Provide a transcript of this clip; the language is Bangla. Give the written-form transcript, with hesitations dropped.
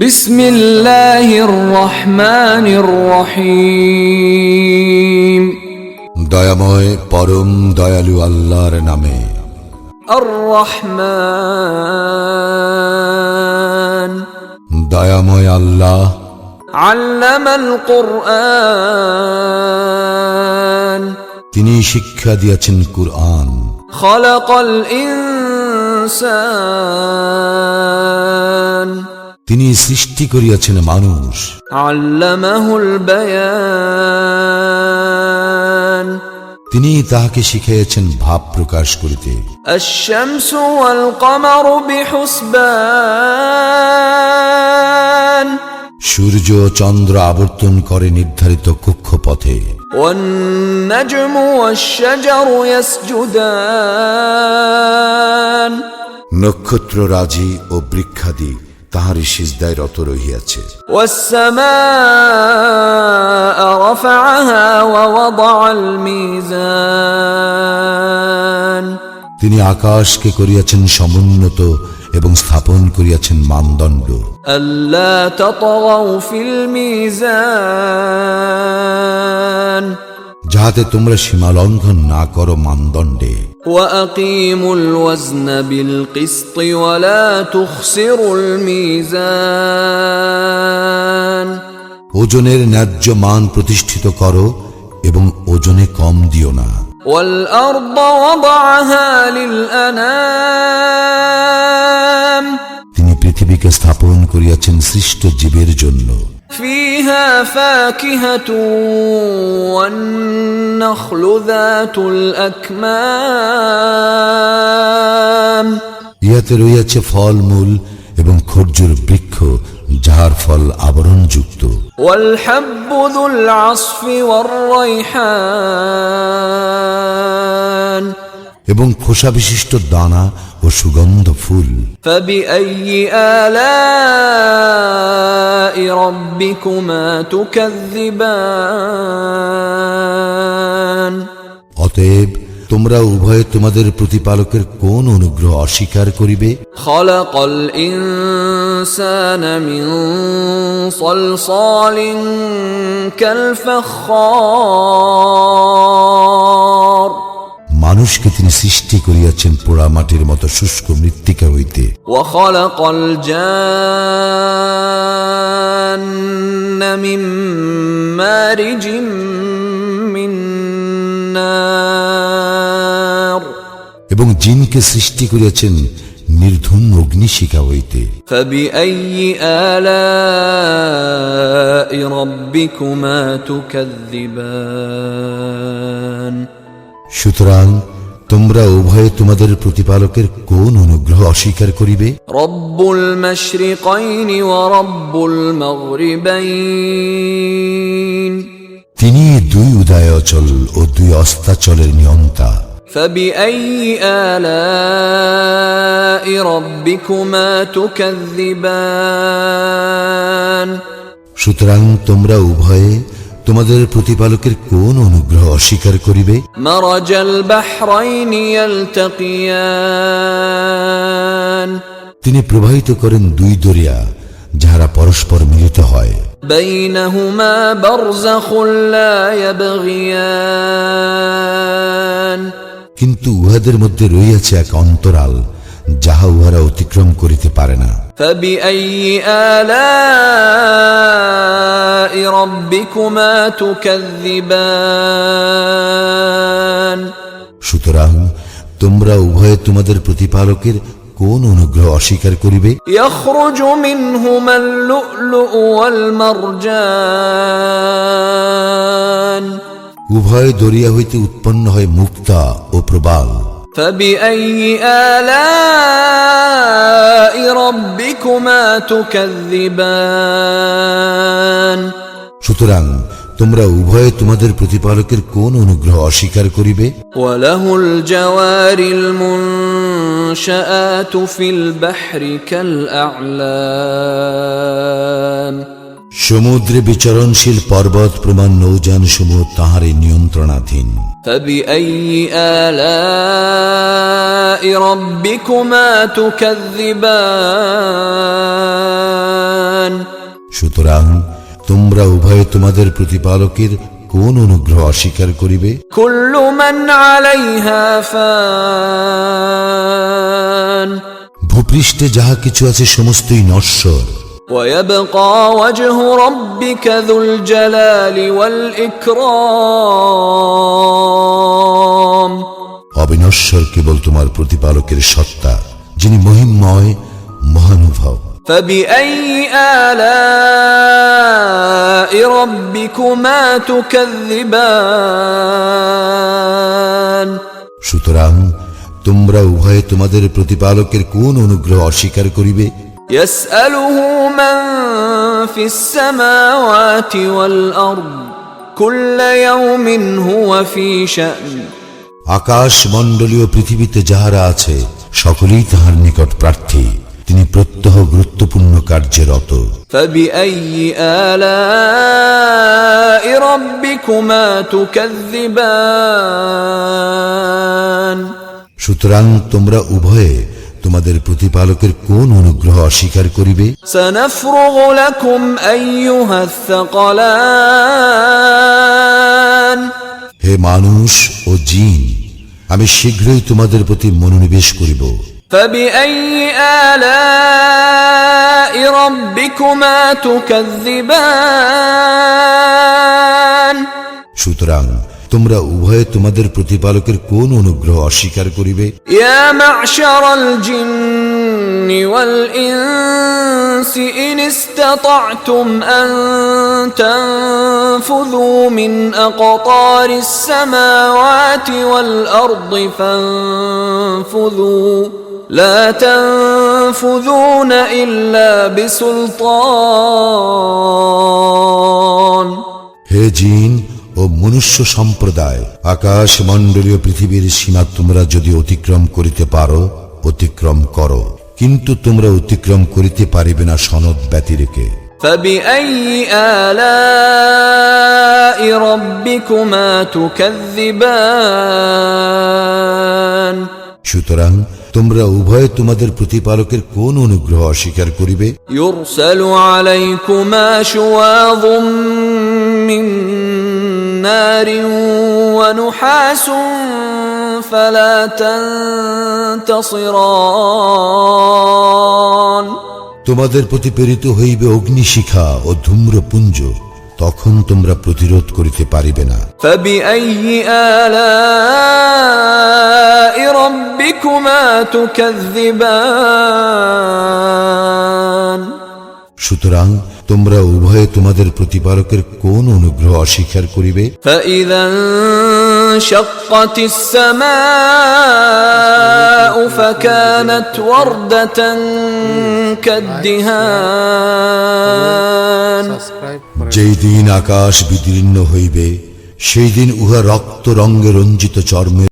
বিসমিল্লাহির রহমানির রহিম। দয়াময় পরম দয়ালু আল্লাহর নামে। আর রহমান, দয়াময় আল্লাহ আল্লামাল কুরআন, তিনি শিক্ষা দিয়েছেন কুরআন। খালাকাল ইনসান, তিনি সৃষ্টি করিয়াছেন মানুষ। আল্লামাহুল বায়ান, তিনি তাহাকে শিখাইয়াছেন ভাব প্রকাশ করিতে। আশ-শামসু ওয়াল কমারু বিহুসবান, সূর্য চন্দ্র আবর্তন করে নির্ধারিত কক্ষপথে। ওয়ান নাজমু ওয়াশ-শাজারু ইয়াসজুদান, নক্ষত্র রাজি ও বৃক্ষাদি তাহারই সিজদায় রত রহিয়াছে। ওয়াস-সামাআ রাফা'আহা ওয়া ওয়াদা'আল মিজান, তিনি আকাশকে করিয়াছেন সমুন্নত এবং স্থাপন করিয়াছেন মানদণ্ড। আল্লা তাতগাউ ফিল মিজান, যাহাতে তোমরা সীমা লঙ্ঘন না করো মানদণ্ডে। ওয়া আকিমুল ওয়াজনা বিল কিসতি ওয়া লা তুখসিরুল মিজান, ওজনের ন্যায্য মান প্রতিষ্ঠিত করো এবং ওজনে কম দিও না। ওয়াল আরদা ওয়াদা'আহা লিল আনাম, তিনি পৃথিবীকে স্থাপন করিয়াছেন সৃষ্ট জীবের জন্য। ফিহা ফাকিহাতুন ওয়ান নাখলু যাতুল আকমাম, ইহাতে রইয়াছে ফলমূল এবং খর্জুর বৃক্ষ যাহার ফল আবরণযুক্ত। ওয়াল হাব্বু যুল আসফি ওয়ার রাইহান, এবং খোসা বিশিষ্ট দানা ও সুগন্ধ ফুল। ফাবিআইয়ি আলাই রাব্বিকুমা তুকাযযিবান, অতএব তোমরা উভয়ে তোমাদের প্রতিপালকের কোন অনুগ্রহ অস্বীকার করিবে? খালাকাল ইনসানা মিন সালসালিন কাল ফাখখার, মানুষকে তিনি সৃষ্টি করিয়াছেন পোড়া মাটির মতো শুষ্ক মৃত্তিকা হইতে। ওয়া খালাকাল জান্না মিন মারিজিম মিন নার, এবং জিনকে সৃষ্টি করিয়াছেন নির্ধূম অগ্নিশিখা হইতে। ফাবিআইয়ি আলাই রাব্বিকুমা তুকাযযিবান, সুতরাং তোমরা উভয়ে তোমাদের প্রতিপালকের কোন অনুগ্রহ অস্বীকার করিবে? রব্বুল মাশরিকাইনি ওয়া রব্বুল মাগরিবাইন, তিনি দুই উদয়াচল ও দুই অস্তাচলের নিয়ন্তা। ফাবিআইয়ি আলাই রাব্বিকুমা তুকাযযিবান, সুতরাং তোমরা উভয়ে তোমাদের প্রতিপালকের কোন অনুগ্রহ অস্বীকার করিবে? মারাজাল বাহরাইনি ইয়ালতাকিয়ান, তিনি প্রবাহিত করেন দুই দরিয়া যাহারা পরস্পর মিলিত হয়। বাইনাহুমা বারযাখুন লা ইয়াবগিয়ান, কিন্তু উহাদের মধ্যে রইয়াছে এক অন্তরাল যাহা উহারা অতিক্রম করিতে পারে না। ফাবিআইয়ি আলাই রাব্বিকুমা তুকাযযিবান, সুতরাং তোমরা উভয়ে তোমাদের প্রতিপালকের কোন অনুগ্রহ অস্বীকার করিবে? ইয়াখরুজু মিনহুমাল লু'লু'উ ওয়াল মারজান, উভয় দরিয়া হইতে উৎপন্ন হয় মুক্তা ও প্রবাল। ফাবিআইয়ি আলাই রাব্বিকুমা তুকাযযিবান, সুতরাং তোমরা উভয়ে তোমাদের প্রতিপালকের কোন অনুগ্রহ অস্বীকার করিবে? ওয়ালাহুল জাওয়ারিল মুনশাআতু ফিল বাহরি কাল আ'লাম, সমুদ্রে বিচরণশীল পর্বত প্রমাণ নৌযান সমূহ তাহারই নিয়ন্ত্রণাধীন। ফাবিআইয়ি আলাই রাব্বিকুমা তুকাযযিবান, সুতরাং তোমরা উভয়ে তোমাদের প্রতিপালকের কোন অনুগ্রহ অস্বীকার করিবে? كل من عليها فان ভূপৃষ্ঠে যাহা কিছু আছে সমস্তই নশ্বর। ويبقى وجه ربك ذو الجلال والإكرام অবিনশ্বর কেবল তোমার প্রতিপালকের সত্তা, যিনি মহিমময় মহানুভব। فبأي آلاء ربكما تكذبان সুতরাং তোমরা উভয়ে তোমাদের প্রতিপালকের কোন অনুগ্রহ অস্বীকার করিবে? يسأله من في السماوات والأرض كل يوم هو في شأن আকাশ মণ্ডলীয় পৃথিবীতে যাহারা আছে সকলেই তাহার নিকট প্রার্থী, তিনি প্রত্যহ গুরুত্বপূর্ণ কার্যে রত। فبأي آلاء ربكما تكذبان সুতরাং তোমরা উভয়ে তোমাদের প্রতিপালকের কোন অনুগ্রহ অস্বীকার করিবে? سنفرغ لكم أيها الثقلان হে মানুষ ও জিন, আমি শীঘ্রই তোমাদের প্রতি মনোনিবেশ করিব। فبأي آلاء ربكما تكذبان সুতরাং তোমরা উভয়ে তোমাদের প্রতিপালকের কোন অনুগ্রহ অস্বীকার করিবে? يا معشر الجن والإنس إن استطعتم أن تنفذوا من أقطار السماوات والأرض فانفذوا لا تنفذون إلا بسلطان হে জিন ও মনুষ্য সম্প্রদায়, আকাশ মণ্ডলীয় পৃথিবীর সীমা তোমরা যদি অতিক্রম করিতে পারো অতিক্রম করো, কিন্তু তোমরা অতিক্রম করিতে পারিবে না সনদ ব্যতিরেকে। فبأي آلاء ربكما تكذبان সুতরাং তোমরা উভয়ে তোমাদের প্রতিপালকের কোন অনুগ্রহ অস্বীকার করিবে? يرسل عليكما شواظ من نار ونحاس فلا تنتصران তোমাদের প্রতি প্রেরিত হইবে অগ্নিশিখা ও ধূম্রপুঞ্জ, তখন তোমরা প্রতিরোধ করিতে পারিবে না। فبأي آلاء ربكما تكذبان সুতরাং তোমরা উভয়ে তোমাদের প্রতিপালকের কোন অনুগ্রহ অস্বীকার করিবে? فإذا انشقت السماء فكانت وردة كالدهان যেই দিন আকাশ বিদীর্ণ হইবে সেই দিন উহা রক্ত রঙে রঞ্জিত চর্মের